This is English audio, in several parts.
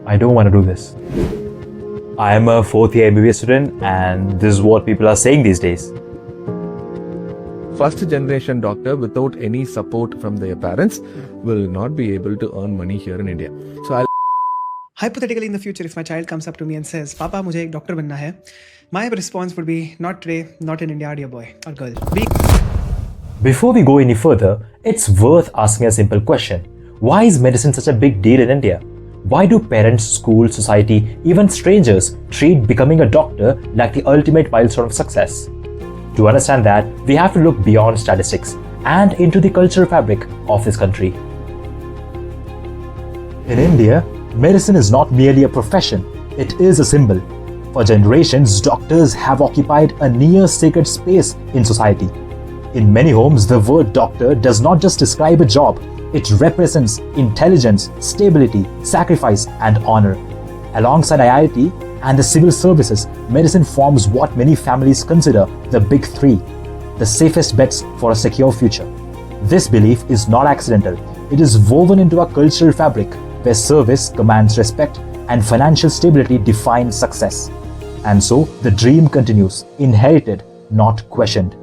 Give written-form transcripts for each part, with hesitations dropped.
I don't want to do this. I am a fourth year MBBS student and this is what people are saying these days. First generation doctor without any support from their parents will not be able to earn money here in India. So Hypothetically, in the future, if my child comes up to me and says, Papa, मुझे एक doctor बनना है, my response would be, not today, not in India, dear boy or girl. Before we go any further, it's worth asking a simple question. Why is medicine such a big deal in India? Why do parents, school, society, even strangers treat becoming a doctor like the ultimate milestone of success? To understand that, we have to look beyond statistics and into the cultural fabric of this country. In India, medicine is not merely a profession, it is a symbol. For generations, doctors have occupied a near sacred space in society. In many homes, the word doctor does not just describe a job, it represents intelligence, stability, sacrifice, and honor. Alongside IIT and the civil services, medicine forms what many families consider the big three, the safest bets for a secure future. This belief is not accidental, it is woven into our cultural fabric where service commands respect and financial stability define success. And so, the dream continues, inherited, not questioned.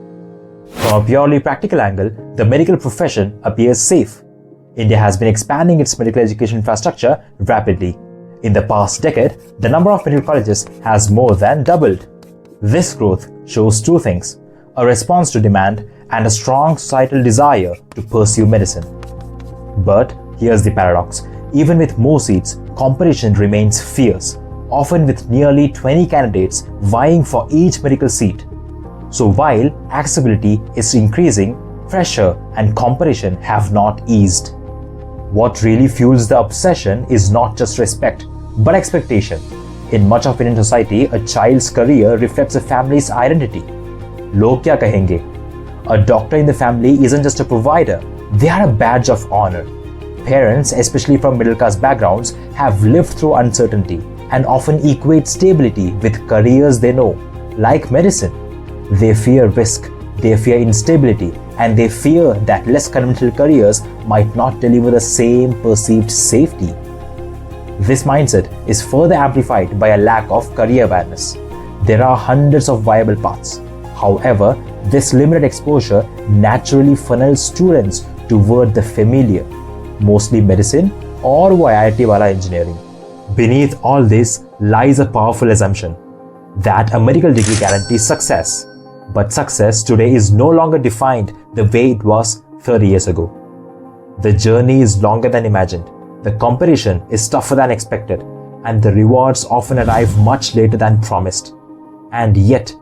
From a purely practical angle, the medical profession appears safe. India has been expanding its medical education infrastructure rapidly. In the past decade, the number of medical colleges has more than doubled. This growth shows two things: a response to demand and a strong societal desire to pursue medicine. But here's the paradox. Even with more seats, competition remains fierce, often with nearly 20 candidates vying for each medical seat. So while accessibility is increasing, pressure and competition have not eased. What really fuels the obsession is not just respect, but expectation. In much of Indian society, a child's career reflects a family's identity. Log kya kahenge? A doctor in the family isn't just a provider, they are a badge of honor. Parents, especially from middle-class backgrounds, have lived through uncertainty and often equate stability with careers they know, like medicine. They fear risk, they fear instability, and they fear that less conventional careers might not deliver the same perceived safety. This mindset is further amplified by a lack of career awareness. There are hundreds of viable paths. However, this limited exposure naturally funnels students toward the familiar, mostly medicine or IIT wala engineering. Beneath all this lies a powerful assumption that a medical degree guarantees success. But success today is no longer defined the way it was 30 years ago. The journey is longer than imagined, the competition is tougher than expected, and the rewards often arrive much later than promised. And yet,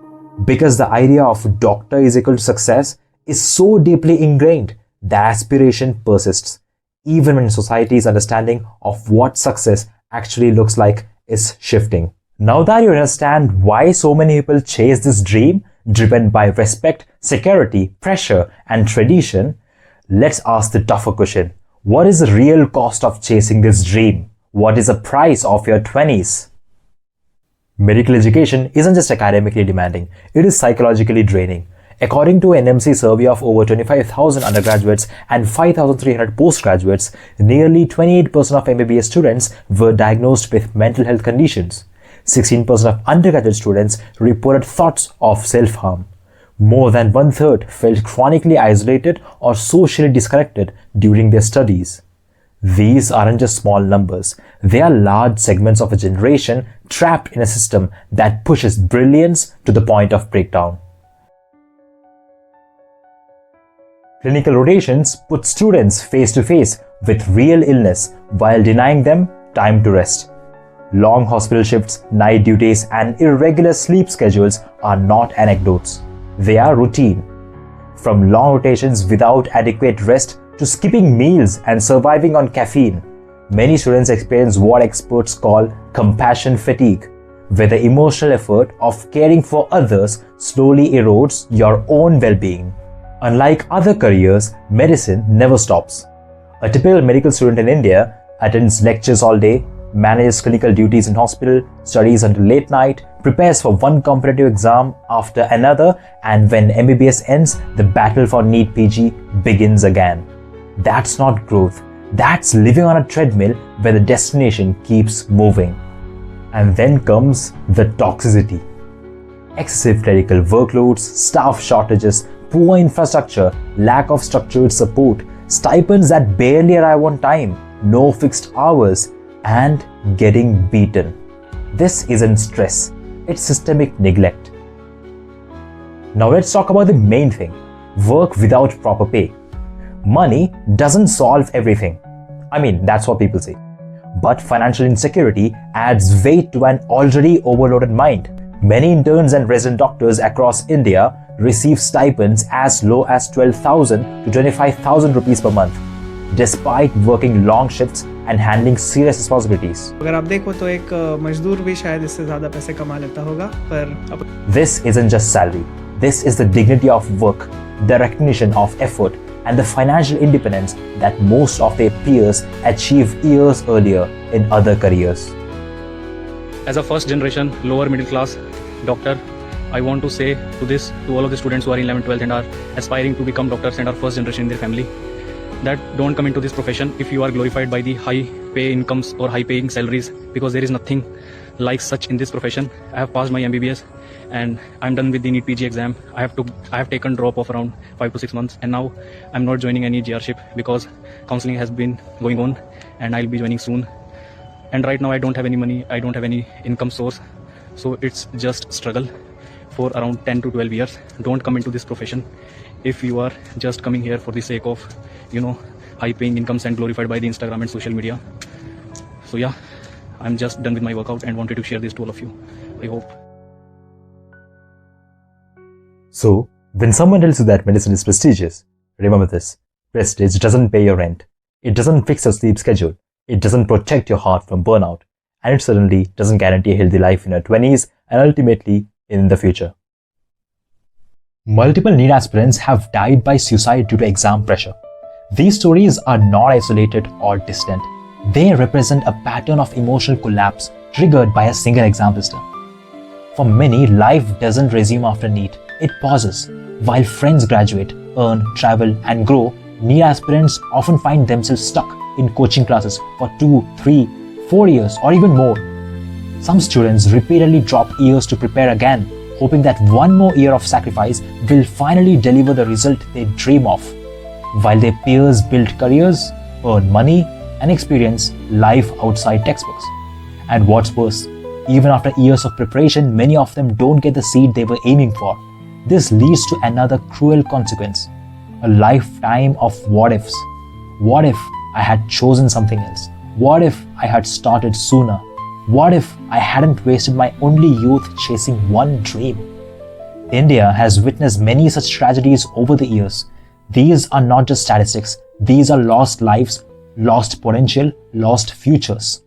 because the idea of doctor is equal to success is so deeply ingrained, the aspiration persists, even when society's understanding of what success actually looks like is shifting. Now that you understand why so many people chase this dream, driven by respect, security, pressure, and tradition, let's ask the tougher question. What is the real cost of chasing this dream? What is the price of your 20s? Medical education isn't just academically demanding, it is psychologically draining. According to an NMC survey of over 25,000 undergraduates and 5,300 postgraduates, nearly 28% of MBBS students were diagnosed with mental health conditions. 16% of undergraduate students reported thoughts of self-harm. More than one-third felt chronically isolated or socially disconnected during their studies. These aren't just small numbers, they are large segments of a generation trapped in a system that pushes brilliance to the point of breakdown. Clinical rotations put students face to face with real illness while denying them time to rest. Long hospital shifts, night duties, and irregular sleep schedules are not anecdotes. They are routine. From long rotations without adequate rest to skipping meals and surviving on caffeine, many students experience what experts call compassion fatigue, where the emotional effort of caring for others slowly erodes your own well-being. Unlike other careers, medicine never stops. A typical medical student in India attends lectures all day, manages clinical duties in hospital, studies until late night, prepares for one competitive exam after another, and when MBBS ends, the battle for NEET PG begins again. That's not growth, That's living on a treadmill where the destination keeps moving. And then comes the toxicity. Excessive clerical workloads, staff shortages, poor infrastructure, lack of structured support, stipends that barely arrive on time, no fixed hours, and getting beaten. This isn't stress, it's systemic neglect. Now let's talk about the main thing: work without proper pay. Money doesn't solve everything. I mean, that's what people say. But financial insecurity adds weight to an already overloaded mind. Many interns and resident doctors across India receive stipends as low as 12,000 to 25,000 rupees per month, despite working long shifts and handling serious responsibilities. अगर आप देखो तो एक मजदूर भी शायद इससे ज़्यादा पैसे कमा लेता होगा, पर This isn't just salary. This is the dignity of work, the recognition of effort, and the financial independence that most of their peers achieve years earlier in other careers. As a first generation lower middle class doctor, I want to say to all of the students who are in 11th, 12th and are aspiring to become doctors and are first generation in their family, that don't come into this profession if you are glorified by the high pay incomes or high paying salaries, because there is nothing like such in this profession. I have passed my MBBS and I'm done with the NEET PG exam. I have taken drop of around 5 to 6 months, and now I'm not joining any GRship because counseling has been going on and I'll be joining soon. And right now I don't have any money, I don't have any income source, so it's just struggle for around 10 to 12 years. Don't come into this profession if you are just coming here for the sake of, high paying incomes and glorified by the Instagram and social media. So yeah, I'm just done with my workout and wanted to share this to all of you. I hope. So, when someone tells you that medicine is prestigious, remember this: prestige doesn't pay your rent, it doesn't fix your sleep schedule, it doesn't protect your heart from burnout, and it certainly doesn't guarantee a healthy life in your 20s and ultimately in the future. Multiple NEET aspirants have died by suicide due to exam pressure. These stories are not isolated or distant. They represent a pattern of emotional collapse triggered by a single exam blister. For many, life doesn't resume after NEET, it pauses. While friends graduate, earn, travel, and grow, NEET aspirants often find themselves stuck in coaching classes for 2, 3, 4 years or even more. Some students repeatedly drop years to prepare again, hoping that one more year of sacrifice will finally deliver the result they dream of, while their peers build careers, earn money, and experience life outside textbooks. And what's worse, even after years of preparation, many of them don't get the seat they were aiming for. This leads to another cruel consequence: a lifetime of what ifs. What if I had chosen something else? What if I had started sooner? What if I hadn't wasted my only youth chasing one dream? India has witnessed many such tragedies over the years. These are not just statistics, these are lost lives, lost potential, lost futures.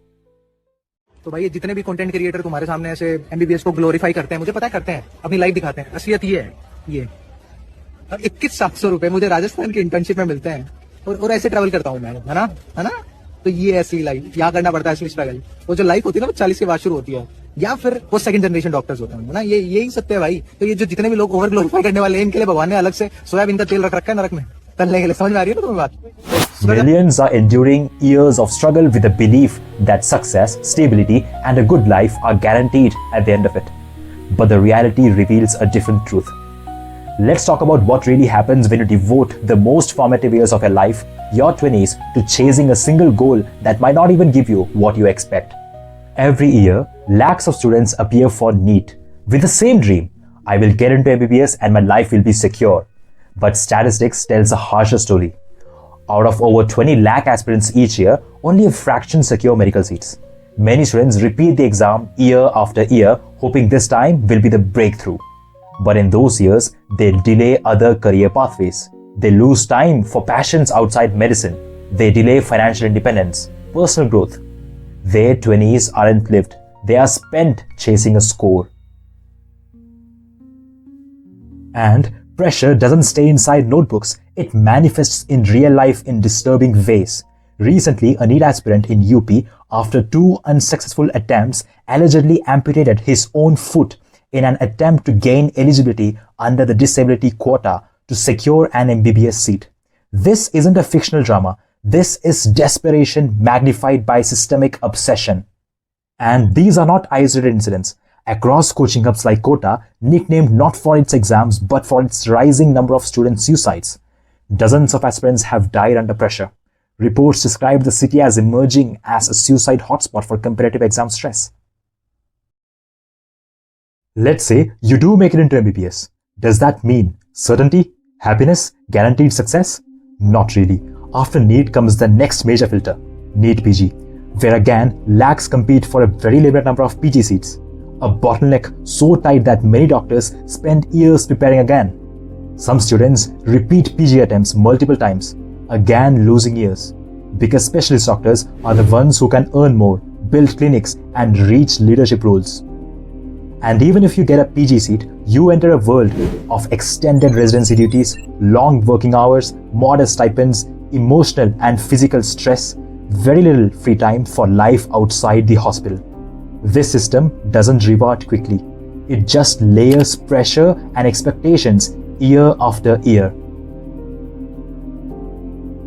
तो भाई जितने भी content creator तुम्हारे सामने ऐसे MBBS को glorify करते हैं, मुझे पता है करते हैं, अपनी लाइफ दिखाते हैं, असलियत ये है, ये 21,700 रुपए मुझे राजस्थान की इंटर्नशिप में मिलते हैं, और ऐसे ट्रैवल करता हूँ मैं, है ना। तो ये असली लाइफ, यहाँ करना पड़ता है असली स्ट्रगल। वो जो लाइफ होती है ना, वो 40 के बाद शुरू होती है, या फिर वो सेकंड जनरेशन डॉक्टर्स होते हैं ना, यही सत्य है भाई। तो ये जो जितने भी लोग ओवर ग्लोरीफाई करने वाले हैं, इनके लिए भगवान ने अलग से सोयाबीन का तेल रख रखा है नरक में तलने के लिए। समझ में आ रही है ना तुम्हें बात? Millions are enduring years of struggle with the belief that success, stability, and a good life are guaranteed at the end of it. But the reality reveals a different truth. Let's talk about what really happens when you devote the most formative years of your life, your 20s, to chasing a single goal that might not even give you what you expect. Every year, lakhs of students appear for NEET with the same dream: I will get into MBBS and my life will be secure. But statistics tells a harsher story. Out of over 20 lakh aspirants each year, only a fraction secure medical seats. Many students repeat the exam year after year, hoping this time will be the breakthrough. But in those years, they delay other career pathways. They lose time for passions outside medicine. They delay financial independence, personal growth. Their 20s aren't lived. They are spent chasing a score. And pressure doesn't stay inside notebooks. It manifests in real life in disturbing ways. Recently, a NEET aspirant in UP, after 2 unsuccessful attempts, allegedly amputated his own foot in an attempt to gain eligibility under the disability quota to secure an MBBS seat. This isn't a fictional drama. This is desperation magnified by systemic obsession. And these are not isolated incidents. Across coaching hubs like Kota, nicknamed not for its exams but for its rising number of student suicides, dozens of aspirants have died under pressure. Reports describe the city as emerging as a suicide hotspot for competitive exam stress. Let's say you do make it into MBBS. Does that mean certainty, happiness, guaranteed success? Not really. After NEET comes the next major filter, NEET PG, where again lakhs compete for a very limited number of PG seats. A bottleneck so tight that many doctors spend years preparing again. Some students repeat PG attempts multiple times, again losing years, because specialist doctors are the ones who can earn more, build clinics, and reach leadership roles. And even if you get a PG seat, you enter a world of extended residency duties, long working hours, modest stipends, emotional and physical stress, very little free time for life outside the hospital. This system doesn't reward quickly. It just layers pressure and expectations year after year.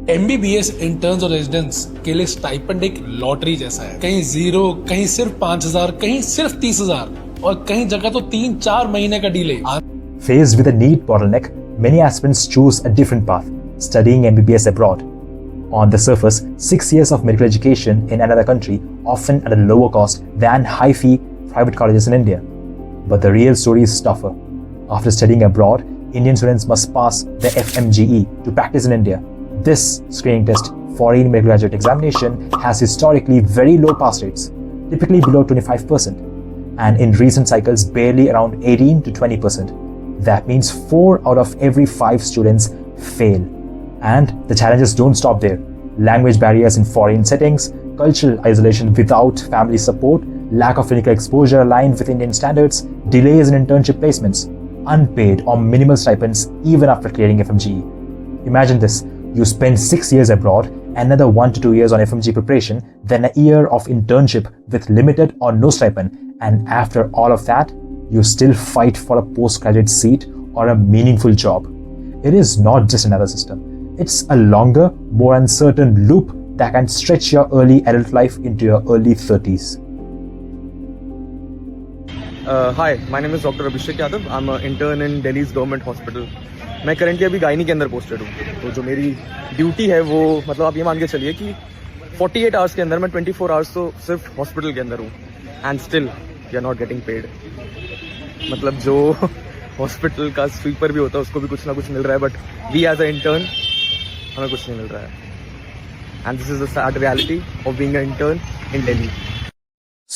MBBS interns और residents के लिए stipend एक lottery जैसा है. कहीं 0, कहीं सिर्फ 5,000, कहीं सिर्फ 30,000 और कहीं जगह तो 3-4 महीने का delay. Faced with a NEET bottleneck, many aspirants choose a different path, studying MBBS abroad. On the surface, 6 years of medical education in another country, often at a lower cost than high-fee private colleges in India. But the real story is tougher. After studying abroad, Indian students must pass the FMGE to practice in India. This screening test, foreign medical graduate examination, has historically very low pass rates, typically below 25%, and in recent cycles barely around 18 to 20%. That means 4 out of every 5 students fail. And the challenges don't stop there. Language barriers in foreign settings, cultural isolation without family support, lack of clinical exposure aligned with Indian standards, delays in internship placements, unpaid or minimal stipends even after clearing FMGE. Imagine this. You spend 6 years abroad, another 1 to 2 years on FMGE preparation, then a year of internship with limited or no stipend, and after all of that, you still fight for a postgraduate seat or a meaningful job. It is not just another system. It's a longer, more uncertain loop that can stretch your early adult life into your early 30s. Hi, my name is Dr. Abhishek Yadav. I'm an intern in Delhi's government hospital. मैं currently अभी gynae के अंदर posted हूँ. तो जो मेरी duty है वो मतलब आप ये मान के चलिए कि 48 आवर्स के अंदर मैं 24 आवर्स तो सिर्फ हॉस्पिटल के अंदर हूँ. And still we are not getting paid. मतलब जो हॉस्पिटल का स्वीपर भी होता है उसको भी कुछ ना कुछ मिल रहा है, but we as a intern हमें कुछ नहीं मिल रहा है. And this is the sad reality of being a intern in Delhi.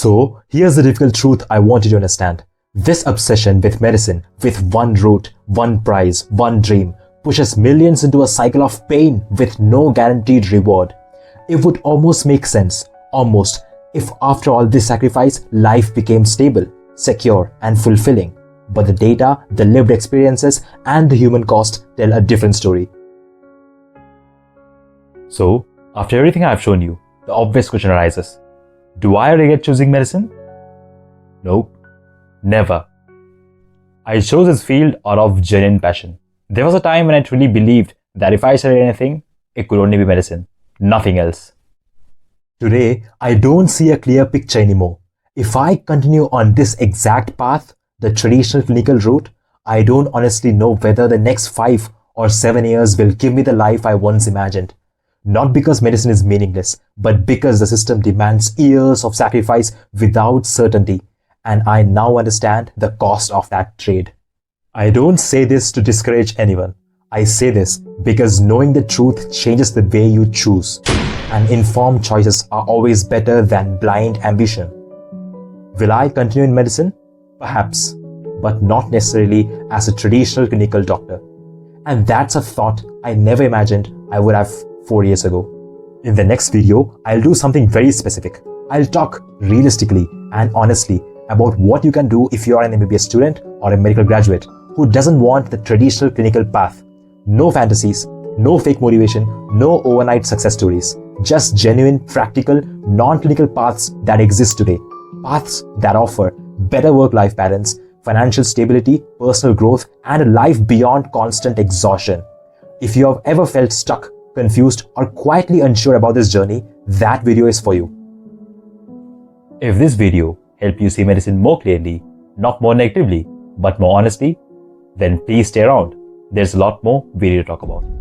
So, here's the difficult truth I want you to understand. This obsession with medicine, with one route, one prize, one dream, pushes millions into a cycle of pain with no guaranteed reward. It would almost make sense, if after all this sacrifice, life became stable, secure, and fulfilling. But the data, the lived experiences, and the human cost tell a different story. So, after everything I've shown you, the obvious question arises. Do I regret choosing medicine? Nope. Never. I chose this field out of genuine passion. There was a time when I truly believed that if I studied anything, it could only be medicine, nothing else. Today, I don't see a clear picture anymore. If I continue on this exact path, the traditional clinical route, I don't honestly know whether the next 5 or 7 years will give me the life I once imagined. Not because medicine is meaningless, but because the system demands years of sacrifice without certainty. And I now understand the cost of that trade. I don't say this to discourage anyone. I say this because knowing the truth changes the way you choose. And informed choices are always better than blind ambition. Will I continue in medicine? Perhaps, but not necessarily as a traditional clinical doctor. And that's a thought I never imagined I would have 4 years ago. In the next video, I'll do something very specific. I'll talk realistically and honestly about what you can do if you are an MBBS student or a medical graduate who doesn't want the traditional clinical path. No fantasies, no fake motivation, no overnight success stories. Just genuine, practical, non-clinical paths that exist today. Paths that offer better work-life balance, financial stability, personal growth, and a life beyond constant exhaustion. If you have ever felt stuck, confused, or quietly unsure about this journey, that video is for you. If this video helped you see medicine more clearly, not more negatively, but more honestly, then please stay around. There's a lot more we need to talk about.